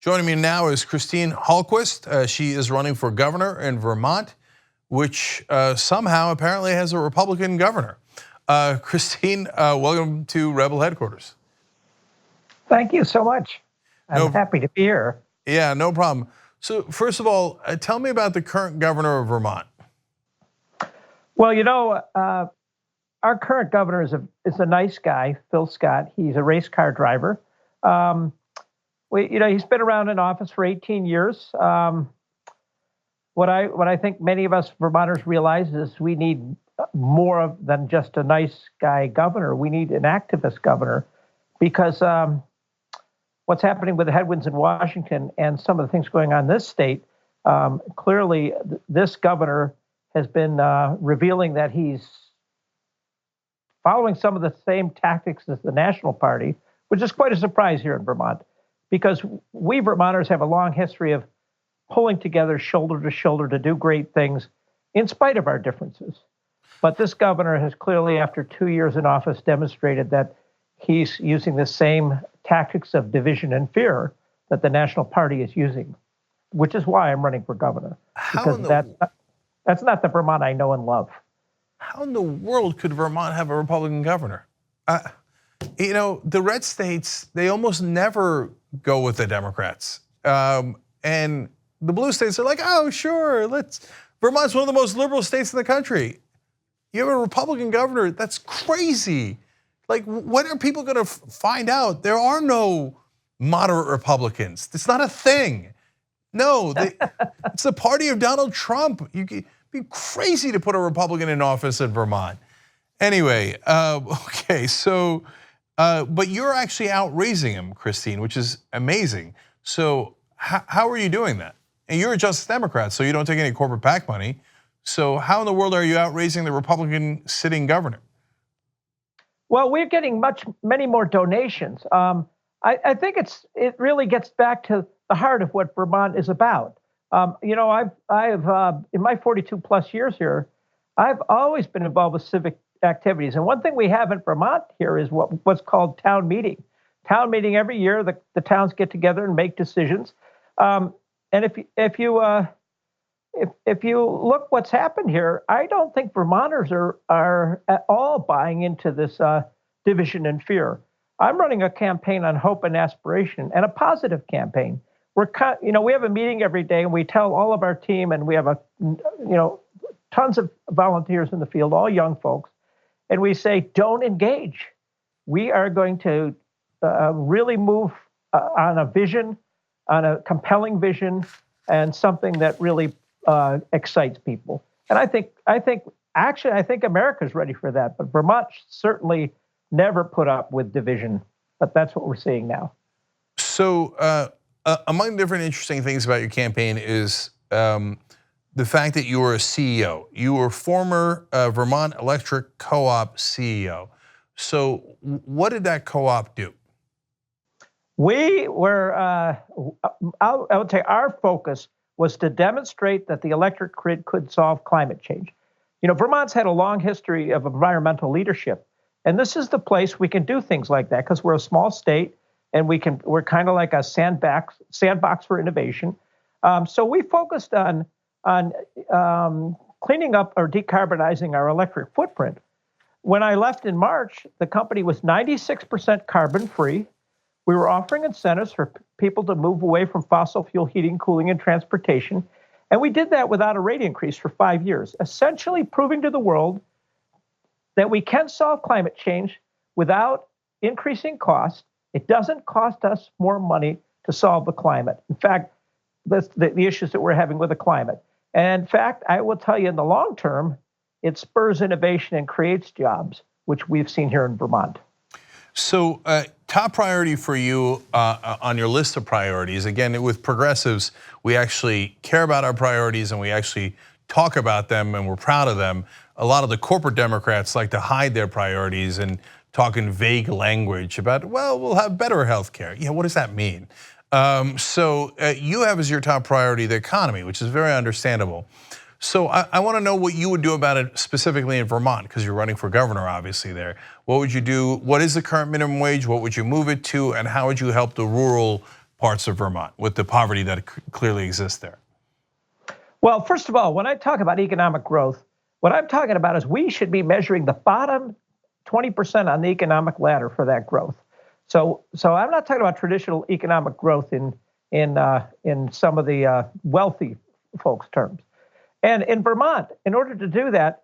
Joining me now is Christine Hallquist. She is running for governor in Vermont, which somehow apparently has a Republican governor. Christine, welcome to Rebel headquarters. Thank you so much. I'm happy to be here. Yeah, no problem. So first of all, tell me about the current governor of Vermont. Well, you know, our current governor is a nice guy, Phil Scott. He's a race car driver. He's been around in office for 18 years. What I think many of us Vermonters realize is we need more than just a nice guy governor. We need an activist governor, because what's happening with the headwinds in Washington and some of the things going on in this state, clearly this governor has been revealing that he's following some of the same tactics as the National Party, which is quite a surprise here in Vermont, because we Vermonters have a long history of pulling together shoulder to shoulder to do great things in spite of our differences. But this governor has clearly, after 2 years in office, demonstrated that he's using the same tactics of division and fear that the National Party is using, which is why I'm running for governor. Because that's not the Vermont I know and love. How in the world could Vermont have a Republican governor? You know, the red states, they almost never go with the Democrats. And the blue states are like, oh, sure, Vermont's one of the most liberal states in the country. You have a Republican governor, that's crazy. Like, when are people gonna find out there are no moderate Republicans? It's not a thing. No, it's the party of Donald Trump. You'd be crazy to put a Republican in office in Vermont. Anyway, okay, so, but you're actually outraising him, Christine, which is amazing. So how are you doing that? And you're a Justice Democrat, so you don't take any corporate PAC money. So how in the world are you outraising the Republican sitting governor? Well, we're getting many more donations. I think it really gets back to the heart of what Vermont is about. You know, I've in my 42 plus years here, I've always been involved with civic activities. And one thing we have in Vermont here is what's called town meeting. Town meeting every year, the towns get together and make decisions. And if you look what's happened here, I don't think Vermonters are at all buying into this division and fear. I'm running a campaign on hope and aspiration, and a positive campaign. We have a meeting every day, and we tell all of our team, and we have tons of volunteers in the field, all young folks, and we say, don't engage. We are going to really move on a vision, on a compelling vision, and something that really excites people. And I think America's ready for that, but Vermont certainly never put up with division. But that's what we're seeing now. So among different interesting things about your campaign is the fact that you were a CEO. You were former Vermont Electric Co-op CEO. So what did that co-op do? We were, I would say our focus was to demonstrate that the electric grid could solve climate change. You know, Vermont's had a long history of environmental leadership, and this is the place we can do things like that, because we're a small state and we're kind of like a sandbox for innovation. So we focused on cleaning up or decarbonizing our electric footprint. When I left in March, the company was 96% carbon free. We were offering incentives for people to move away from fossil fuel heating, cooling, and transportation. And we did that without a rate increase for 5 years, essentially proving to the world that we can solve climate change without increasing costs. It doesn't cost us more money to solve the climate. In fact, that's the issues that we're having with the climate. And in fact, I will tell you, in the long term, it spurs innovation and creates jobs, which we've seen here in Vermont. So top priority for you on your list of priorities, again, with progressives, we actually care about our priorities and we actually talk about them and we're proud of them. A lot of the corporate Democrats like to hide their priorities and talk in vague language about, well, we'll have better health care. Yeah, what does that mean? So you have as your top priority the economy, which is very understandable. So I want to know what you would do about it specifically in Vermont, because you're running for governor, obviously, there. What would you do? What is the current minimum wage? What would you move it to? And how would you help the rural parts of Vermont with the poverty that clearly exists there? Well, first of all, when I talk about economic growth, what I'm talking about is we should be measuring the bottom 20% on the economic ladder for that growth. So I'm not talking about traditional economic growth in some of the wealthy folks' terms. And in Vermont, in order to do that,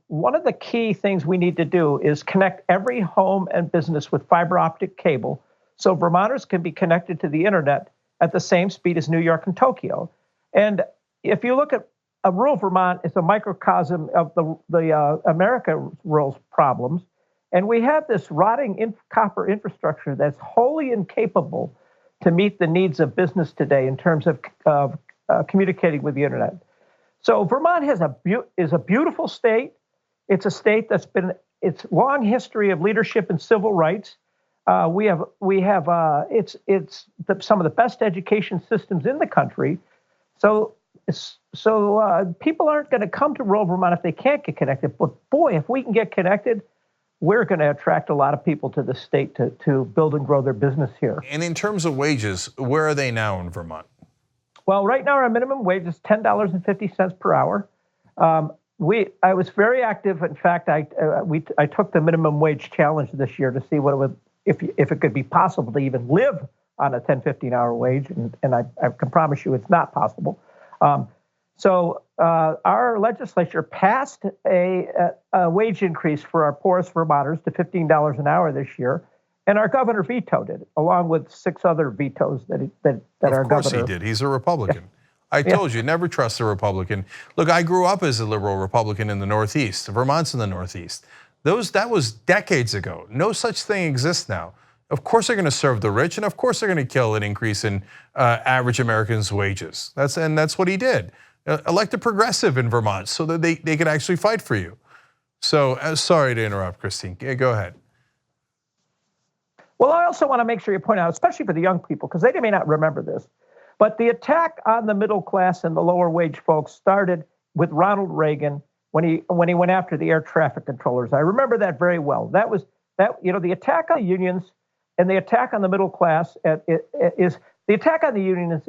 one of the key things we need to do is connect every home and business with fiber optic cable, so Vermonters can be connected to the internet at the same speed as New York and Tokyo. And if you look at rural Vermont, it's a microcosm of the America rural's problems. And we have this rotting copper infrastructure that's wholly incapable to meet the needs of business today in terms of communicating with the internet. So Vermont is a beautiful state. It's a state that's been its long history of leadership and civil rights. We have some of the best education systems in the country. So people aren't going to come to rural Vermont if they can't get connected. But boy, if we can get connected, we're going to attract a lot of people to the state to build and grow their business here. And in terms of wages, where are they now in Vermont? Well, right now our minimum wage is $10.50 per hour. I was very active. In fact, I took the minimum wage challenge this year to see what it would, if it could be possible to even live on a $10.50 an hour wage, and I can promise you it's not possible. So our legislature passed a wage increase for our poorest Vermonters to $15 an hour this year, and our governor vetoed it, along with 6 other vetoes that our governor. Of course he did. He's a Republican. Yeah. I told you, never trust a Republican. Look, I grew up as a liberal Republican in the Northeast. Vermont's in the Northeast. That was decades ago. No such thing exists now. Of course they're going to serve the rich, and of course they're going to kill an increase in average Americans' wages. That's what he did. Elect a progressive in Vermont so that they could actually fight for you. So sorry to interrupt, Christine. Go ahead. Well, I also want to make sure you point out, especially for the young people, because they may not remember this, but the attack on the middle class and the lower wage folks started with Ronald Reagan when he went after the air traffic controllers. I remember that very well. The attack on the unions and the attack on the middle class is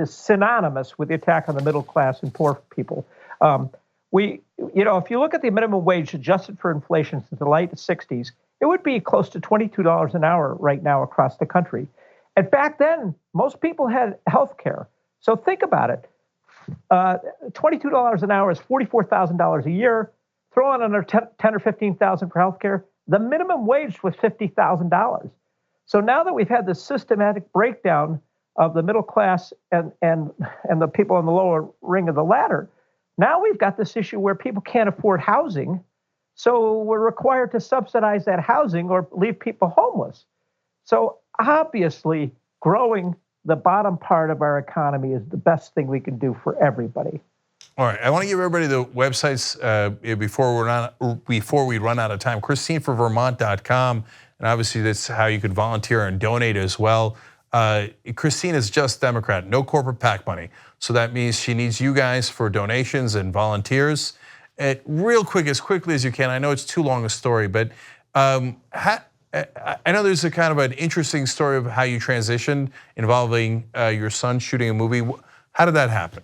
synonymous with the attack on the middle class and poor people. If you look at the minimum wage adjusted for inflation since the late 60s, it would be close to $22 an hour right now across the country. And back then, most people had health care. So think about it. $22 an hour is $44,000 a year. Throw on another $10,000 or $15,000 for health care. The minimum wage was $50,000. So now that we've had this systematic breakdown of the middle class and the people on the lower ring of the ladder, now we've got this issue where people can't afford housing. So we're required to subsidize that housing or leave people homeless. So obviously, growing the bottom part of our economy is the best thing we can do for everybody. All right, I want to give everybody the websites before we run out of time. ChristineForVermont.com, and obviously that's how you can volunteer and donate as well. Christine is just Democrat, no corporate PAC money. So that means she needs you guys for donations and volunteers. Real quick, as quickly as you can, I know it's too long a story, but I know there's a kind of an interesting story of how you transitioned involving your son shooting a movie. How did that happen?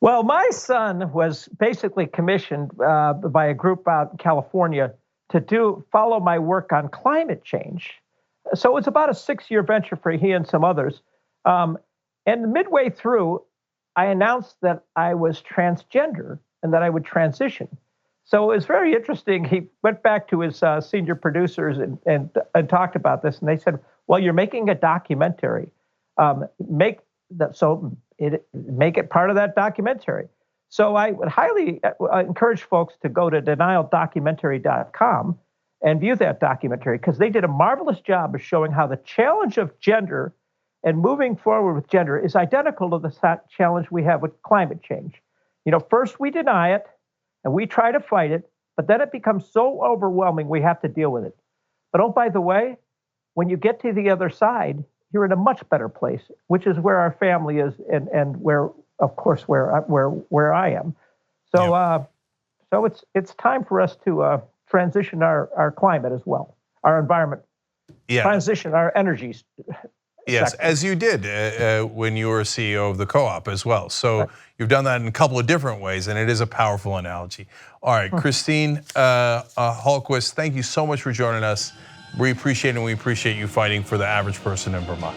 Well, my son was basically commissioned by a group out in California to follow my work on climate change. So it was about a 6-year venture for he and some others. And midway through, I announced that I was transgender and that I would transition. So it was very interesting. He went back to his senior producers and talked about this, and they said, "Well, you're making a documentary. Make it part of that documentary." So I would highly encourage folks to go to denialdocumentary.com and view that documentary, because they did a marvelous job of showing how the challenge of gender and moving forward with gender is identical to the challenge we have with climate change. First we deny it and we try to fight it, but then it becomes so overwhelming we have to deal with it. But oh, by the way, when you get to the other side, you're in a much better place, which is where our family is and where, of course, where I am. So yeah. So it's time for us to transition our climate as well, our environment, yeah. transition our energies. Yes, sector. as you did when you were CEO of the co-op as well. So Right. you've done that in a couple of different ways, and it is a powerful analogy. All right, Christine Hallquist, thank you so much for joining us. We appreciate it, and we appreciate you fighting for the average person in Vermont.